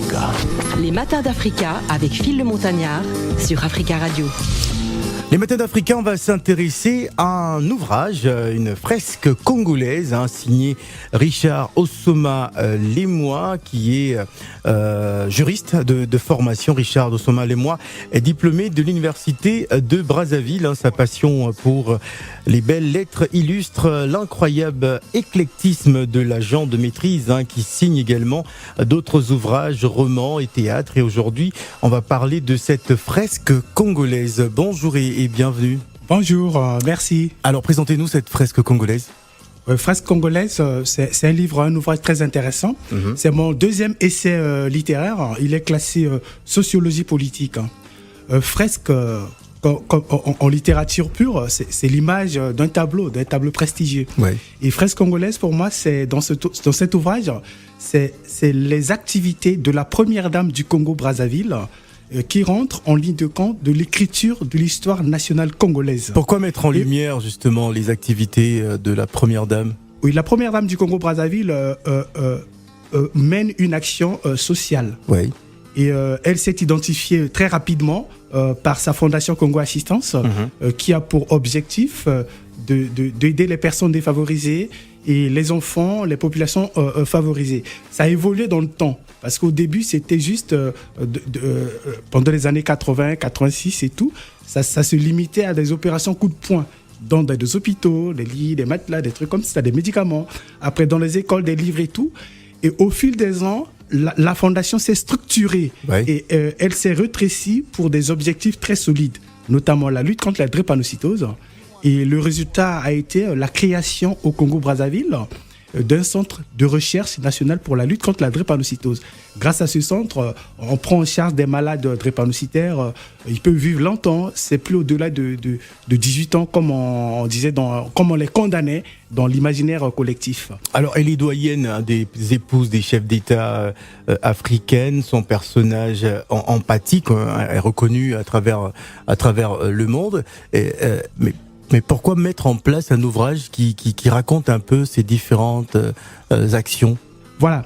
Africa. Les matins d'Africa avec Phil le Montagnard sur Africa Radio. Les matins d'Africa, on va s'intéresser à un ouvrage, une fresque congolaise, signée Richard Osoma Lemois, qui est juriste de formation. Richard Osoma Lemois est diplômé de l'université de Brazzaville. Sa passion pour les belles lettres illustre l'incroyable éclectisme de l'agent de maîtrise, qui signe également d'autres ouvrages, romans et théâtre. Et aujourd'hui, on va parler de cette fresque congolaise. Bonjour et bienvenue. Bonjour, merci. Alors, présentez-nous cette fresque congolaise. Fresque congolaise, c'est un livre, un ouvrage très intéressant. C'est mon deuxième essai littéraire. Il est classé sociologie politique. Fresque, en littérature pure, c'est l'image d'un tableau prestigieux. Ouais. Et fresque congolaise, pour moi, c'est dans cet ouvrage, c'est les activités de la première dame du Congo-Brazzaville qui rentre en ligne de compte de l'écriture de l'histoire nationale congolaise. Pourquoi mettre en lumière justement les activités de la première dame ? Oui, la première dame du Congo-Brazzaville mène une action sociale. Oui. Et elle s'est identifiée très rapidement par sa fondation Congo Assistance, qui a pour objectif d'aider les personnes défavorisées et les enfants, les populations favorisées. Ça a évolué dans le temps, parce qu'au début, c'était juste, pendant les années 80, 86 et tout, ça se limitait à des opérations coup de poing, dans des hôpitaux, des lits, des matelas, des trucs comme ça, des médicaments. Après, dans les écoles, des livres et tout. Et au fil des ans, la fondation s'est structurée, et elle s'est rétrécie pour des objectifs très solides, notamment la lutte contre la drépanocytose. Et le résultat a été la création au Congo-Brazzaville d'un centre de recherche national pour la lutte contre la drépanocytose. Grâce à ce centre, on prend en charge des malades drépanocytaires. Ils peuvent vivre longtemps, c'est plus au-delà de 18 ans, comme on disait, comme on les condamnait dans l'imaginaire collectif. Alors, elle est doyenne des épouses des chefs d'État africaines. Son personnage empathique est reconnu à travers le monde. Mais pourquoi mettre en place un ouvrage qui raconte un peu ces différentes actions ? Voilà.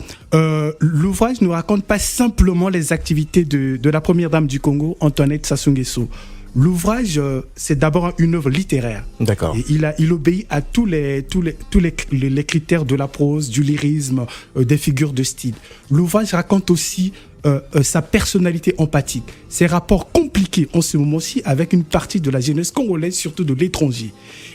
L'ouvrage ne raconte pas simplement les activités de la première dame du Congo, Antoinette Sassou Nguesso. L'ouvrage, c'est d'abord une œuvre littéraire. D'accord. Et il obéit à tous les critères de la prose, du lyrisme, des figures de style. L'ouvrage raconte aussi sa personnalité empathique, ses rapports compliqués en ce moment-ci avec une partie de la jeunesse congolaise, surtout de l'étranger.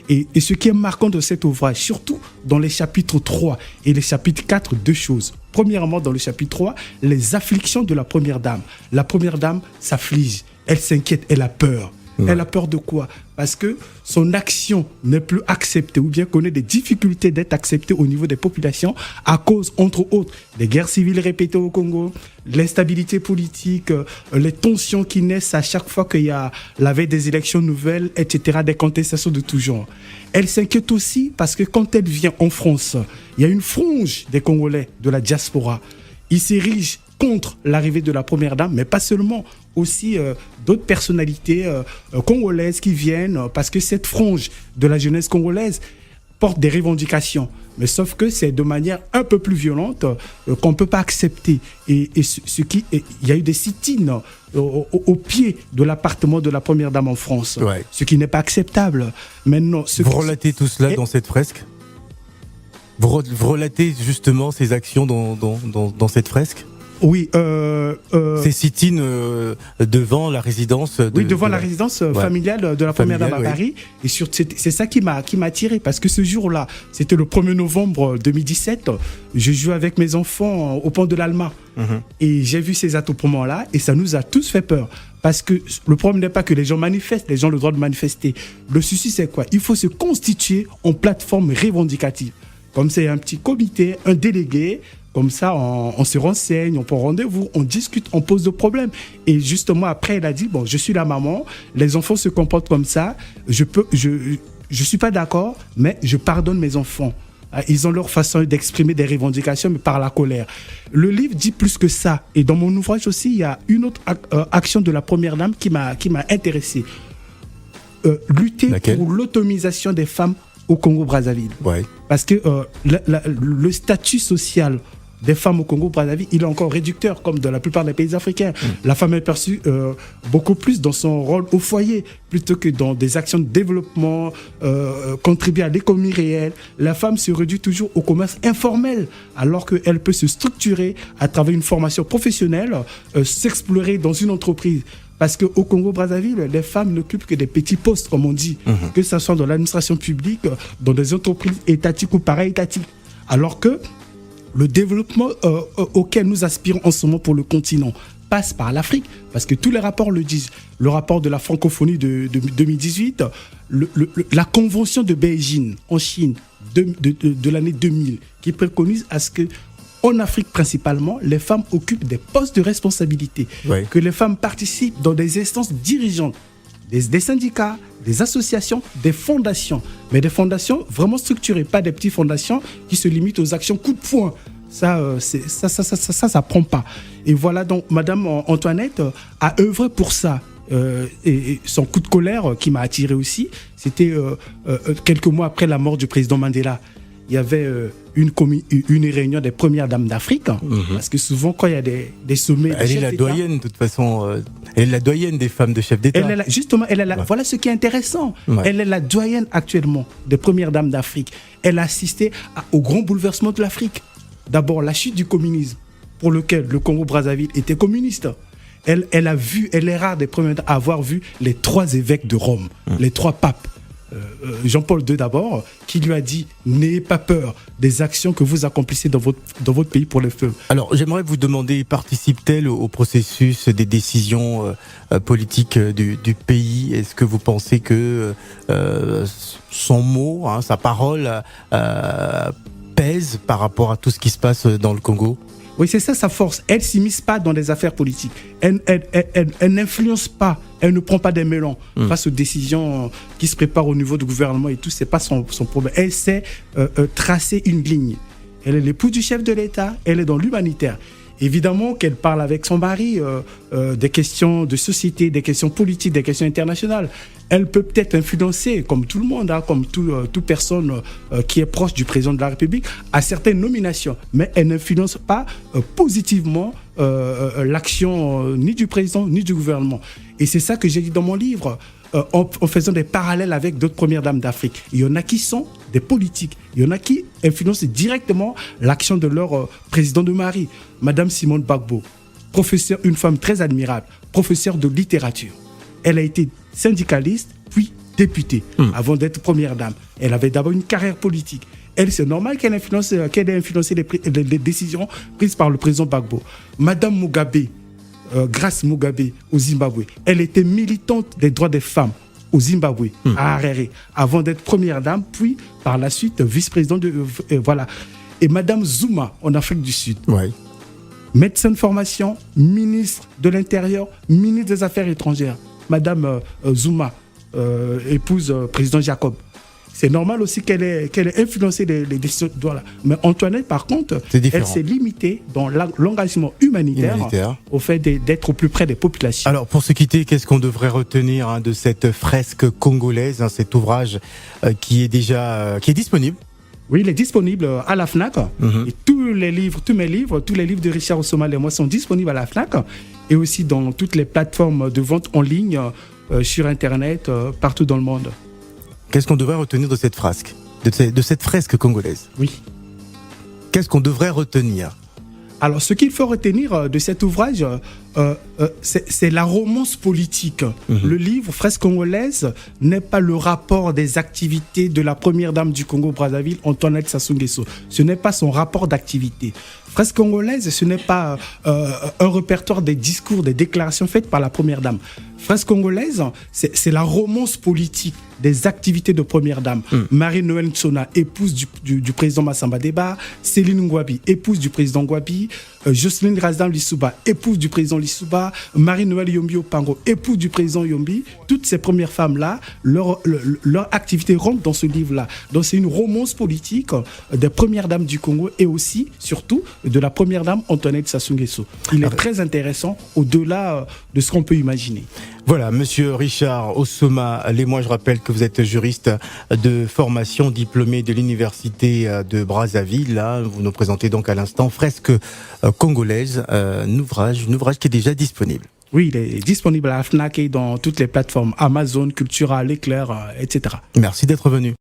Et ce qui est marquant de cet ouvrage, surtout dans les chapitres 3 et les chapitres 4, deux choses. Premièrement, dans le chapitre 3, les afflictions de la première dame. La première dame s'afflige, elle s'inquiète, elle a peur. Ouais. Elle a peur de quoi ? Parce que son action n'est plus acceptée ou bien connaît des difficultés d'être acceptée au niveau des populations à cause, entre autres, des guerres civiles répétées au Congo, l'instabilité politique, les tensions qui naissent à chaque fois qu'il y a la veille des élections nouvelles, etc., des contestations de tout genre. Elle s'inquiète aussi parce que quand elle vient en France, il y a une frange des Congolais de la diaspora. Ils s'érigent contre l'arrivée de la première dame, mais pas seulement, aussi d'autres personnalités congolaises qui viennent, parce que cette frange de la jeunesse congolaise porte des revendications, mais sauf que c'est de manière un peu plus violente qu'on ne peut pas accepter. Et il y a eu des sit-ins au pied de l'appartement de la première dame en France, ce qui n'est pas acceptable. Maintenant, vous relatez tout cela dans cette fresque ? Vous relatez justement ces actions dans cette fresque ? Oui. C'est sit-in devant la résidence. Devant la résidence familiale de la première dame à Paris. Et c'est ça qui m'a attiré, parce que ce jour-là, c'était le 1er novembre 2017. Je jouais avec mes enfants au pont de l'Alma. Et j'ai vu ces attroupements-là, et ça nous a tous fait peur. Parce que le problème n'est pas que les gens manifestent, les gens ont le droit de manifester. Le souci, c'est quoi ? Il faut se constituer en plateforme revendicative. Comme c'est un petit comité, un délégué. Comme ça, on se renseigne, on prend rendez-vous, on discute, on pose des problèmes. Et justement, après, elle a dit, bon, je suis la maman, les enfants se comportent comme ça, je suis pas d'accord, mais je pardonne mes enfants. Ils ont leur façon d'exprimer des revendications, mais par la colère. Le livre dit plus que ça. Et dans mon ouvrage aussi, il y a une autre action de la première dame qui m'a intéressé. Lutter pour l'autonomisation des femmes au Congo-Brazzaville. Parce que le statut social des femmes au Congo-Brazzaville, il est encore réducteur, comme dans la plupart des pays africains. La femme est perçue beaucoup plus dans son rôle au foyer, plutôt que dans des actions de développement, contribuer à l'économie réelle. La femme se réduit toujours au commerce informel, alors qu'elle peut se structurer à travers une formation professionnelle, s'explorer dans une entreprise. Parce qu'au Congo-Brazzaville, les femmes n'occupent que des petits postes, comme on dit, que ce soit dans l'administration publique, dans des entreprises étatiques ou para-étatiques. Alors que le développement auquel nous aspirons en ce moment pour le continent passe par l'Afrique, parce que tous les rapports le disent. Le rapport de la francophonie de 2018, la convention de Beijing en Chine de l'année 2000, qui préconise à ce que en Afrique principalement, les femmes occupent des postes de responsabilité, que les femmes participent dans des instances dirigeantes, des syndicats, des associations, des fondations, mais des fondations vraiment structurées, pas des petites fondations qui se limitent aux actions coup de poing. Ça prend pas. Et voilà, donc Madame Antoinette a œuvré pour ça. Et son coup de colère qui m'a attiré aussi, c'était quelques mois après la mort du président Mandela. Il y avait une réunion des premières dames d'Afrique, parce que souvent quand il y a des sommets... Elle est la doyenne, de toute façon. Elle est la doyenne des femmes de chefs d'État. Voilà ce qui est intéressant. Ouais. Elle est la doyenne actuellement des premières dames d'Afrique. Elle a assisté au grand bouleversement de l'Afrique. D'abord, la chute du communisme, pour lequel le Congo-Brazzaville était communiste. Elle est rare des premières dames à avoir vu les 3 évêques de Rome, les 3 papes. Jean-Paul II d'abord, qui lui a dit « N'ayez pas peur des actions que vous accomplissez dans votre pays pour les femmes ». Alors, j'aimerais vous demander, participe-t-elle au processus des décisions politiques du pays ? Est-ce que vous pensez que son mot, sa parole pèse par rapport à tout ce qui se passe dans le Congo ? Oui, c'est ça sa force. Elle ne s'immisce pas dans des affaires politiques. Elle n'influence pas. Elle ne prend pas des melons face aux décisions qui se préparent au niveau du gouvernement et tout. Ce n'est pas son problème. Elle sait tracer une ligne. Elle est l'épouse du chef de l'État. Elle est dans l'humanitaire. Évidemment qu'elle parle avec son mari des questions de société, des questions politiques, des questions internationales. Elle peut peut-être influencer, comme tout le monde, comme toute personne qui est proche du président de la République, à certaines nominations. Mais elle n'influence pas positivement l'action ni du président ni du gouvernement. Et c'est ça que j'ai dit dans mon livre. En faisant des parallèles avec d'autres premières dames d'Afrique. Il y en a qui sont des politiques. Il y en a qui influencent directement l'action de leur président de mari, Madame Simone Gbagbo, professeure, une femme très admirable, professeure de littérature. Elle a été syndicaliste, puis députée, avant d'être première dame. Elle avait d'abord une carrière politique. Elle, c'est normal qu'elle ait influencé les décisions prises par le président Gbagbo. Madame Mugabe, Grace Mugabe au Zimbabwe. Elle était militante des droits des femmes au Zimbabwe, à Harare, avant d'être première dame, puis par la suite vice-présidente voilà. Et Madame Zuma en Afrique du Sud. Ouais. Médecin de formation, ministre de l'Intérieur, ministre des Affaires étrangères. Madame Zuma, épouse président Jacob. C'est normal aussi qu'elle ait influencé les décisions. Voilà. Mais Antoinette, par contre, elle s'est limitée dans l'engagement humanitaire au fait d'être au plus près des populations. Alors, pour se quitter, qu'est-ce qu'on devrait retenir de cette fresque congolaise, cet ouvrage qui est disponible ? Oui, il est disponible à la FNAC. Et tous mes livres de Richard Osoma et moi sont disponibles à la FNAC et aussi dans toutes les plateformes de vente en ligne, sur Internet, partout dans le monde. Qu'est-ce qu'on devrait retenir de cette frasque, de cette fresque congolaise ? Oui. Qu'est-ce qu'on devrait retenir ? Alors, ce qu'il faut retenir de cet ouvrage, c'est la romance politique. Le livre Fresque congolaise n'est pas le rapport des activités de la première dame du Congo-Brazzaville, Antoinette Sassou Nguesso. Ce n'est pas son rapport d'activité. Fresque congolaise, ce n'est pas un répertoire des discours, des déclarations faites par la première dame. Fresque congolaise, c'est la romance politique des activités de première dame. Marie-Noëlle Nsona, épouse du président Massamba Deba, Céline Ngouabi, épouse du président Ngouabi, Jocelyne Razdan Lissouba, épouse du président Lissouba, Marie-Noëlle Yombi Opango, épouse du président Yombi. Toutes ces premières femmes-là, leur activité rentre dans ce livre-là. Donc c'est une romance politique des premières dames du Congo et aussi, surtout, de la première dame Antoinette Sassou Nguesso. Il est très intéressant au-delà de ce qu'on peut imaginer. Voilà, monsieur Richard Ossoma Lemoy, je rappelle que vous êtes juriste de formation, diplômé de l'université de Brazzaville. Là, vous nous présentez donc à l'instant Fresque congolaise, un ouvrage qui est déjà disponible. Oui, il est disponible à la FNAC et dans toutes les plateformes Amazon, Cultura, L'Éclair, etc. Merci d'être venu.